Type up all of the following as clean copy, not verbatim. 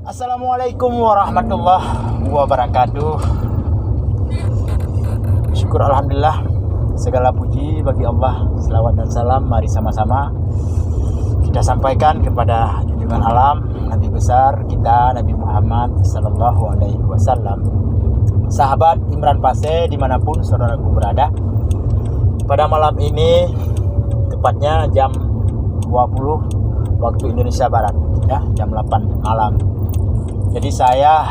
Assalamualaikum warahmatullahi wabarakatuh. Syukur alhamdulillah, segala puji bagi Allah. Selawat dan salam mari sama-sama kita sampaikan kepada junjungan alam Nabi besar kita Nabi Muhammad sallallahu alaihi wasallam. Sahabat Imran Pase dimanapun saudaraku berada, pada malam ini tepatnya jam 20 waktu Indonesia Barat, ya, jam 8 malam. Jadi saya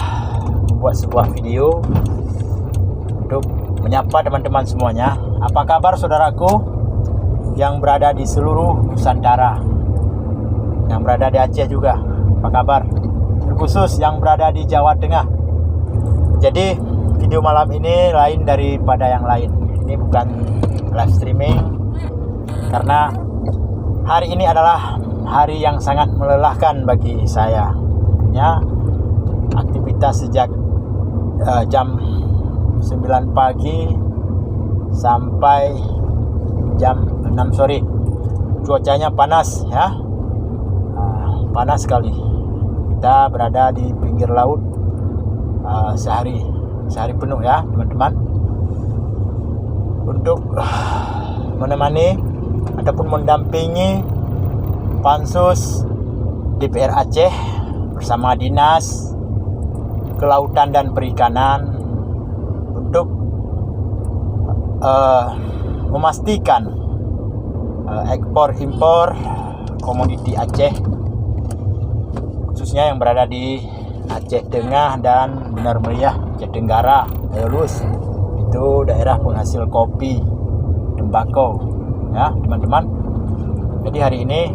membuat sebuah video untuk menyapa teman-teman semuanya. Apa kabar saudaraku yang berada di seluruh Nusantara, yang berada di Aceh juga, apa kabar? Terkhusus yang berada di Jawa Tengah. Jadi video malam ini lain daripada yang lain. Ini bukan live streaming, karena hari ini adalah hari yang sangat melelahkan bagi saya. Ya, aktivitas sejak jam 9 pagi sampai jam 6 sore. Cuacanya panas, ya, panas sekali. Kita berada di pinggir laut sehari penuh, ya teman-teman, untuk menemani ataupun mendampingi Pansus DPR Aceh bersama Dinas Kelautan dan Perikanan untuk memastikan ekspor impor komoditi Aceh, khususnya yang berada di Aceh Tengah dan Benar Meriah Aceh Tenggara, Ayolus. Itu daerah penghasil kopi, tembakau, ya teman-teman. Jadi hari ini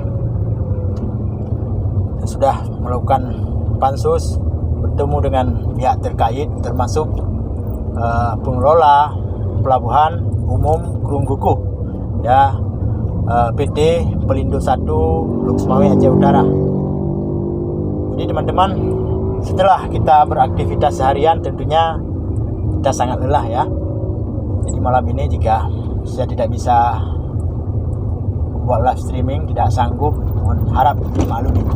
sudah melakukan pansus, bertemu dengan pihak terkait termasuk pengelola Pelabuhan Umum Krungkukuh, ya, PT Pelindo 1 Luxmawe Aceh Utara. Jadi teman-teman, setelah kita beraktivitas seharian tentunya kita sangat lelah, ya. Jadi malam ini jika saya tidak bisa buat live streaming, tidak sanggup, mohon harap dimaklumi.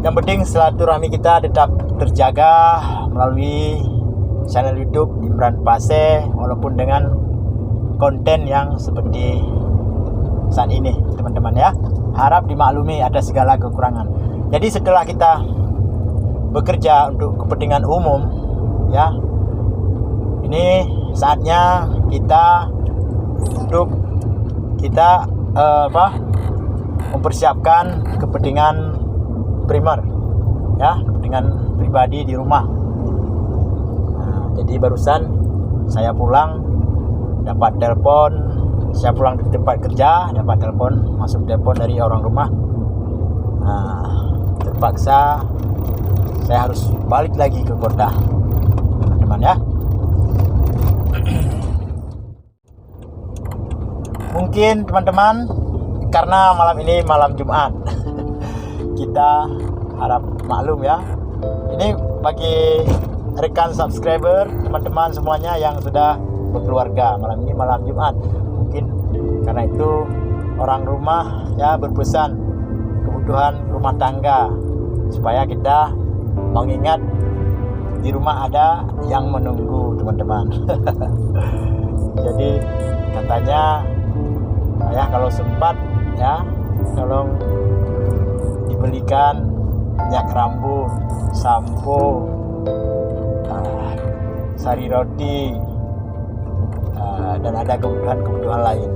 Yang penting silaturahmi kita tetap terjaga melalui channel YouTube Imran Pase, walaupun dengan konten yang seperti saat ini, teman-teman, ya. Harap dimaklumi ada segala kekurangan. Jadi setelah kita bekerja untuk kepentingan umum, ya, ini saatnya kita untuk kita mempersiapkan kepentingan primer, ya, kepentingan pribadi di rumah. Jadi barusan saya pulang dapat telepon, saya pulang dari tempat kerja dapat telepon, masuk telepon dari orang rumah. Terpaksa saya harus balik lagi ke kota, teman-teman, ya. Mungkin teman-teman, karena malam ini malam Jumat, kita harap maklum, ya. Ini bagi rekan subscriber, teman-teman semuanya yang sudah berkeluarga, malam ini malam Jumat. Mungkin karena itu orang rumah, ya, berpesan kebutuhan rumah tangga supaya kita mengingat di rumah ada yang menunggu, teman-teman. Jadi katanya, ya, kalau sempat, ya, tolong dibelikan minyak rambut, sampo, sari roti, dan ada kebutuhan lain.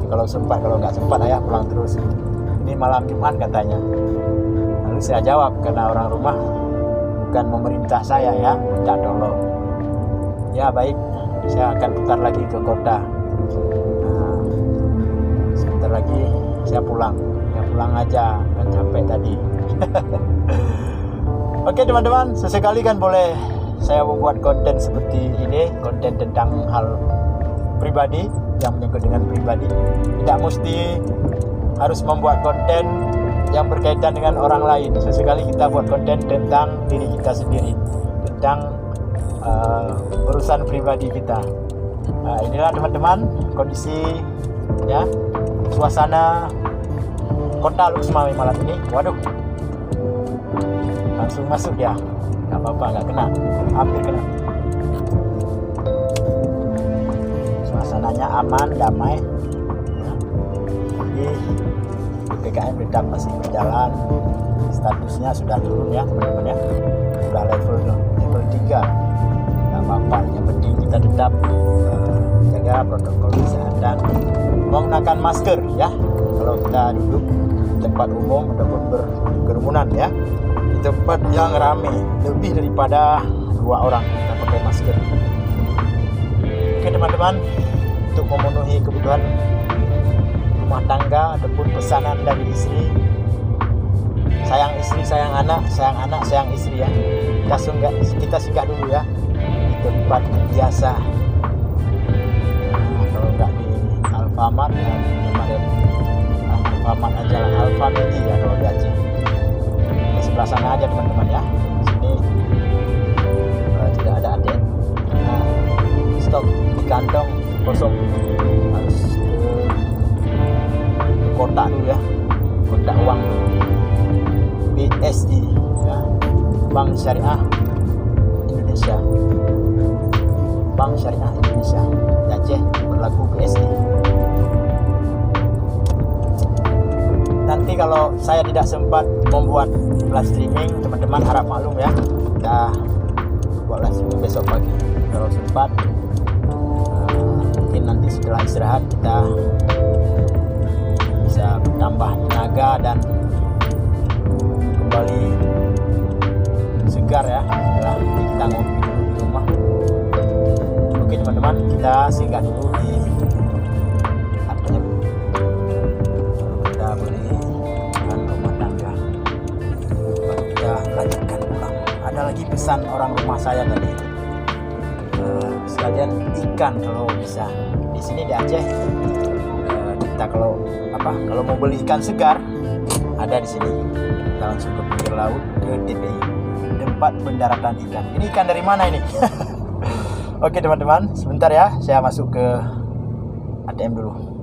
Kalau sempat, kalau nggak sempat, ayah pulang terus. Ini malam Jumat katanya. Lalu saya jawab, karena orang rumah bukan memerintah saya, ya, minta tolong. Ya baik, saya akan putar lagi ke kota. Sebentar lagi saya pulang. Ya pulang aja, kan capek tadi. Oke teman-teman, sesekali kan boleh saya membuat konten seperti ini, konten tentang hal pribadi yang menyangkut dengan pribadi. Tidak mesti harus membuat konten yang berkaitan dengan orang lain. Sesekali kita buat konten tentang diri kita sendiri, tentang urusan pribadi kita. Inilah teman-teman kondisi, ya, suasana kota Luxmawe malam ini. Waduh, langsung masuk ya, nggak apa-apa, nggak kena, hampir kena. Suasananya aman, damai ya. Jadi PPKM tetap masih berjalan, statusnya sudah turun ya teman-teman ya, sudah level 3, nggak apa-apa, yang penting kita tetap jaga protokol kesehatan, menggunakan masker ya kalau kita duduk di tempat umum ataupun berkerumunan ya, di tempat yang ramai lebih daripada 2 orang kita pakai masker. Oke teman-teman, untuk memenuhi kebutuhan rumah tangga ataupun pesanan dari istri, sayang istri sayang anak, sayang anak sayang istri ya, kita singgah dulu ya di tempat biasa. Kalau nggak di Alfamart ya kemarin Alfamart aja lah, Alfamidi ya kalau di Aceh. Di sebelah sana aja teman-teman ya, sini tidak ada ATM, stok di kantong kosong, harus ke kotak dulu ya, kotak uang BSI ya, Bank Syariah Indonesia, Bank Syariah Indonesia di Aceh berlaku BSI. Nanti kalau saya tidak sempat membuat live streaming, teman-teman harap maklum ya, kita buat live streaming besok pagi. Kalau sempat mungkin nanti setelah istirahat kita bisa bertambah tenaga dan kembali segar ya setelah kita ngopi dulu di rumah. Oke teman-teman, kita singgah dulu di artinya kita beli bahan rumah tangga, baru kita lanjutkan pulang. Ada lagi pesan orang rumah saya tadi, sekalian ikan kalau bisa. Di sini di Aceh kita kalau mau beli ikan segar ada di sini. Kita langsung ke pinggir laut, ke TPI, tempat pendaratan ikan. Ini ikan dari mana ini? Oke teman-teman, sebentar ya, saya masuk ke ATM dulu.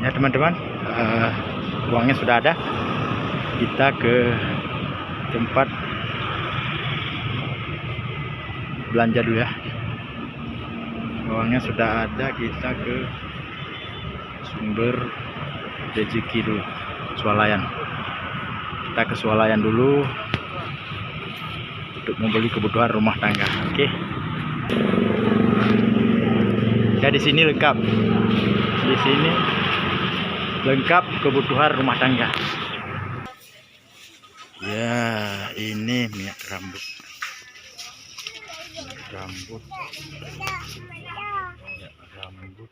Ya teman-teman, uangnya sudah ada. Kita ke tempat belanja dulu ya. Uangnya sudah ada, kita ke sumber rezeki dulu, swalayan. Kita ke swalayan dulu untuk membeli kebutuhan rumah tangga. Oke. Ya di sini lengkap. Di sini lengkap kebutuhan rumah tangga. Ya, ini minyak rambut. Rambut. Minyak rambut.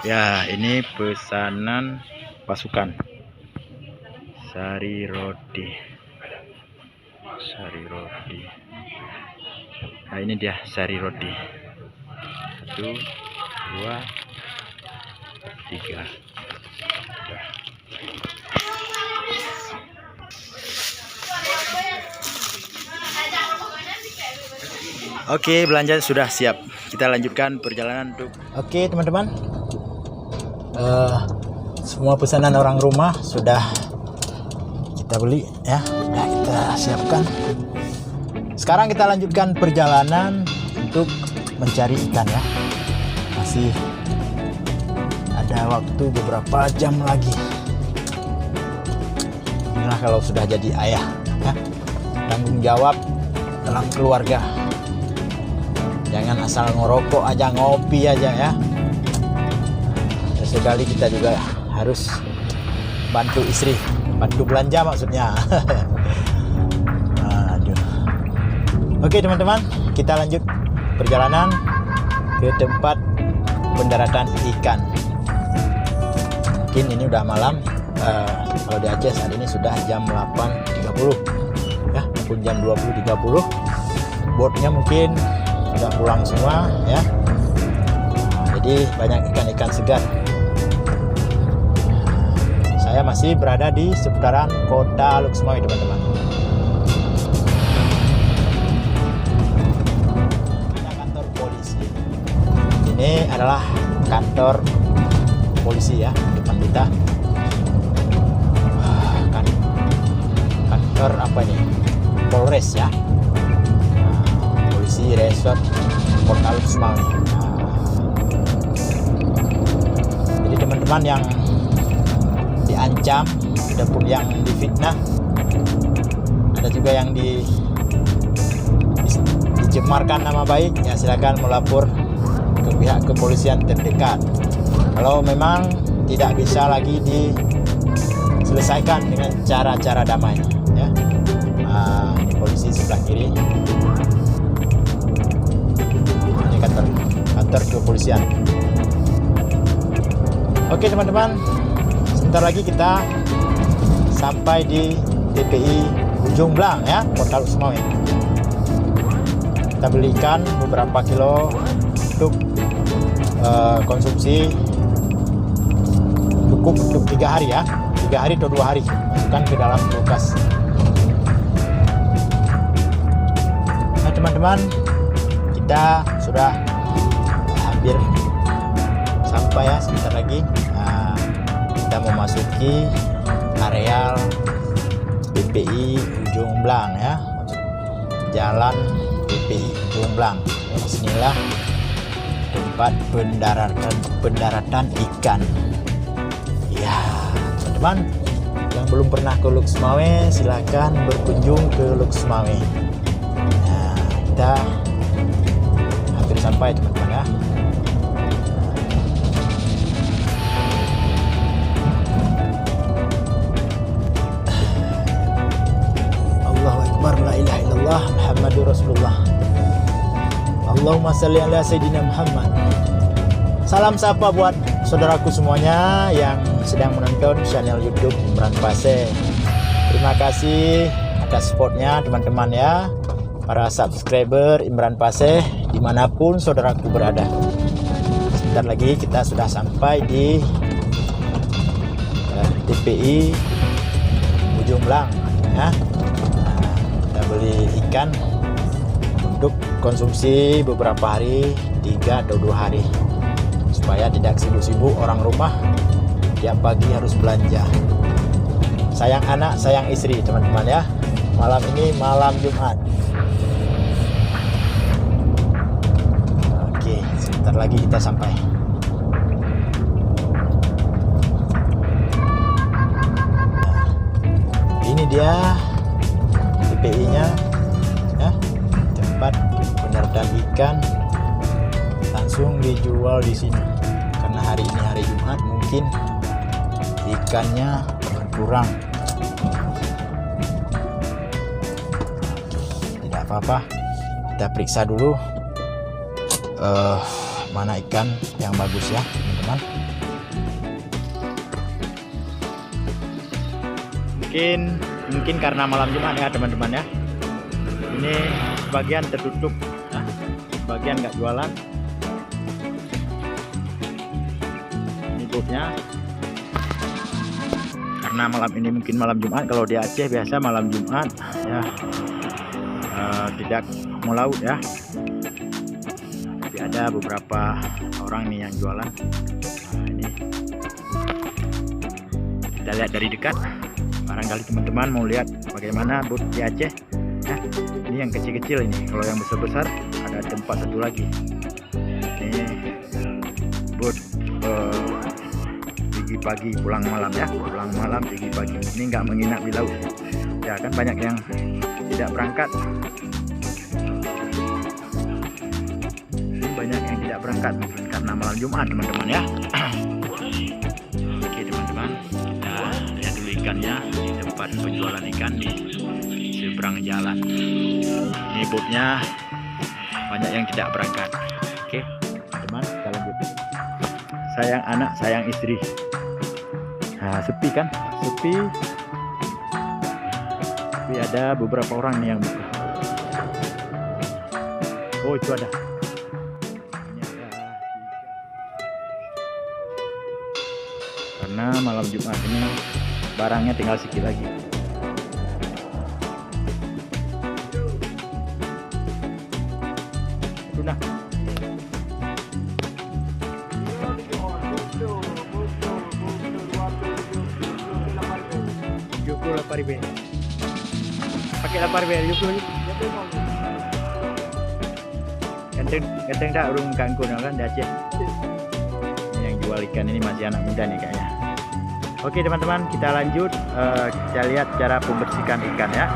Ya, ini pesanan pasukan. Sari roti. Nah ini dia sari roti. 1, 2, 3. Oke, belanja sudah siap. Kita lanjutkan perjalanan untuk. Oke teman-teman, semua pesanan orang rumah sudah kita beli ya, sudah kita siapkan. Sekarang kita lanjutkan perjalanan untuk mencari ikan ya. Masih ada waktu beberapa jam lagi. Inilah kalau sudah jadi ayah ya. Tanggung jawab dalam keluarga. Jangan asal ngerokok aja, ngopi aja ya. Sesekali kita juga harus bantu istri, bantu belanja maksudnya. Aduh. Oke teman-teman, kita lanjut perjalanan ke tempat pendaratan ikan. Mungkin ini udah malam. Kalau di Aceh saat ini sudah jam 8.30 ya, ataupun jam 20.30. Botnya mungkin sudah pulang semua ya. Jadi banyak ikan-ikan segar. Saya masih berada di seputaran kota Luk Semawe teman-teman. Kantor polisi. Ini adalah kantor polisi ya, depan kita. Kantor apa ini? Polres ya. Polisi Resort Kota Luk Semawe. Jadi teman-teman yang diancam, ada pun yang difitnah, ada juga yang dicemarkan nama baik, ya silakan melapor ke pihak kepolisian terdekat. Kalau memang tidak bisa lagi diselesaikan dengan cara-cara damai ya. Ini polisi sebelah kiri, ini kantor kepolisian. Oke teman-teman, sebentar lagi kita sampai di TPI Ujung Blang ya, Kota Luk Semawe. Kita belikan beberapa kilo untuk konsumsi cukup untuk 3 hari ya, 3 hari atau 2 hari, masukkan ke dalam kulkas. Nah teman-teman, kita sudah hampir sampai ya, sebentar lagi. Kita memasuki areal TPI Ujung Blang ya, jalan TPI Ujung Blang. Disinilah tempat pendaratan ikan. Ya, teman-teman yang belum pernah ke Luk Semawe, silakan berkunjung ke Luk Semawe. Nah, kita hampir sampai teman-teman ya. La ilaha illallah Muhammadur Rasulullah. Allahumma shalli ala Sayyidina Muhammad. Salam sapa buat saudaraku semuanya yang sedang menonton channel YouTube Imran Paseh. Terima kasih atas supportnya teman-teman ya, para subscriber Imran Paseh dimanapun saudaraku berada. Sebentar lagi kita sudah sampai di TPI Ujung Blang ya. Beli ikan untuk konsumsi beberapa hari, 3 atau 2 hari, supaya tidak sibuk-sibuk orang rumah tiap pagi harus belanja. Sayang anak, sayang istri teman-teman ya. Malam ini malam Jumat. Oke, sebentar lagi kita sampai. Nah, ini dia TPI-nya ya, tempat pendaratan ikan. Langsung dijual di sini karena hari ini hari Jumat, mungkin ikannya berkurang. Tidak apa-apa, kita periksa dulu mana ikan yang bagus ya teman-teman. Mungkin karena malam Jumat ya teman-teman ya, ini sebagian tertutup ya, sebagian nggak jualan. Ini botnya karena malam ini mungkin malam Jumat. Kalau di Aceh biasa malam Jumat ya, tidak mau laut ya, tapi ada beberapa orang nih yang jualan. Nah, ini kita lihat dari dekat. Barangkali teman-teman mau lihat bagaimana bot di Aceh ya. Ini yang kecil-kecil ini. Kalau yang besar-besar ada tempat satu lagi. Ini buat pergi pagi pulang malam ya. Pulang malam pergi pagi. Ini nggak menginap di laut. Ya kan banyak yang tidak berangkat. Ini banyak yang tidak berangkat mungkin karena malam Jumat teman-teman ya. Oke teman-teman, kita lihat dulu ikannya di tempat penjualan ikan di seberang jalan. Ini botnya banyak yang tidak berangkat. Oke teman-teman, kita lanjut. Sayang anak, sayang istri. Nah, sepi kan? Sepi. Tapi ada beberapa orang nih yang buka. Oh itu ada. Karena malam Jumat ini barangnya tinggal sedikit lagi. Tuna. Ribu. Pakai 8 ribu. Ganteng tak urung kangkung kan di Aceh. Yang jual ikan ini masih anak muda nih kayaknya. Oke teman-teman, kita lanjut. Kita lihat cara pembersihan ikan ya.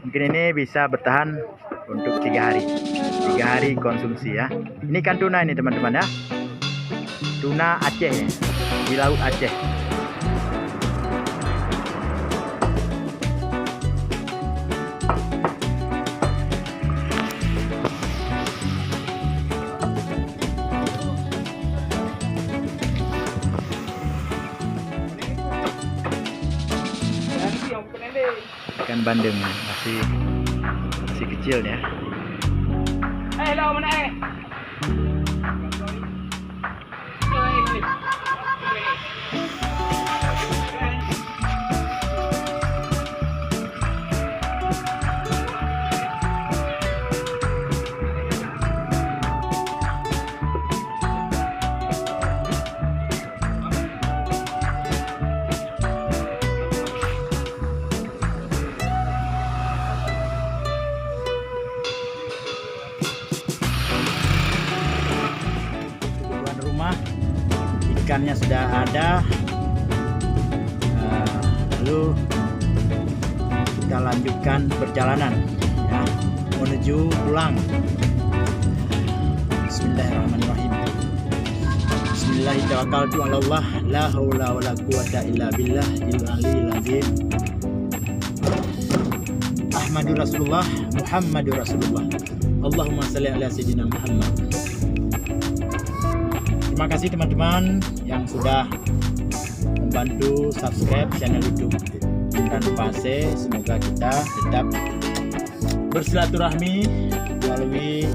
Mungkin ini bisa bertahan untuk 3 hari. 3 hari konsumsi ya. Ini kan tuna ini teman-teman ya. Tuna Aceh ya, di laut Aceh. Ikan bandeng masih kecil ya. Hello mana ikannya sudah ada. Lalu kita lanjutkan perjalanan ya, menuju pulang. Bismillahirrahmanirrahim. Bismillahirrahmanirrahim. La haula wala quwata illa billahil aliyil azim. Ahmadur Rasulullah, Muhammadur Rasulullah. Allahumma shalli ala sayyidina Muhammad. Terima kasih teman-teman yang sudah membantu subscribe channel YouTube dan Pase. Semoga kita tetap bersilaturahmi melalui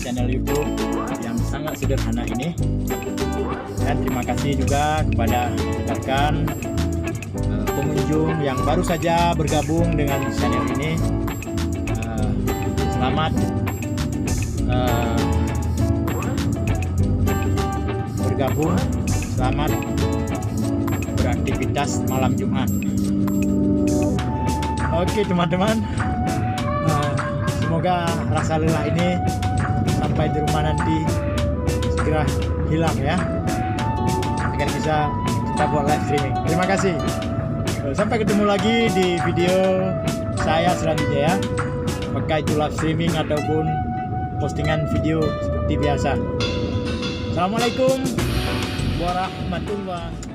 channel YouTube yang sangat sederhana ini. Dan terima kasih juga kepada rekan pengunjung yang baru saja bergabung dengan channel ini. Selamat bergabung, selamat beraktivitas malam Jumat. Oke teman-teman, semoga rasa lelah ini sampai di rumah nanti segera hilang ya, agar bisa kita buat live streaming. Terima kasih. Sampai ketemu lagi di video saya selanjutnya ya, apakah itu live streaming ataupun postingan video seperti biasa. Assalamualaikum warahmatullahi wabarakatuh.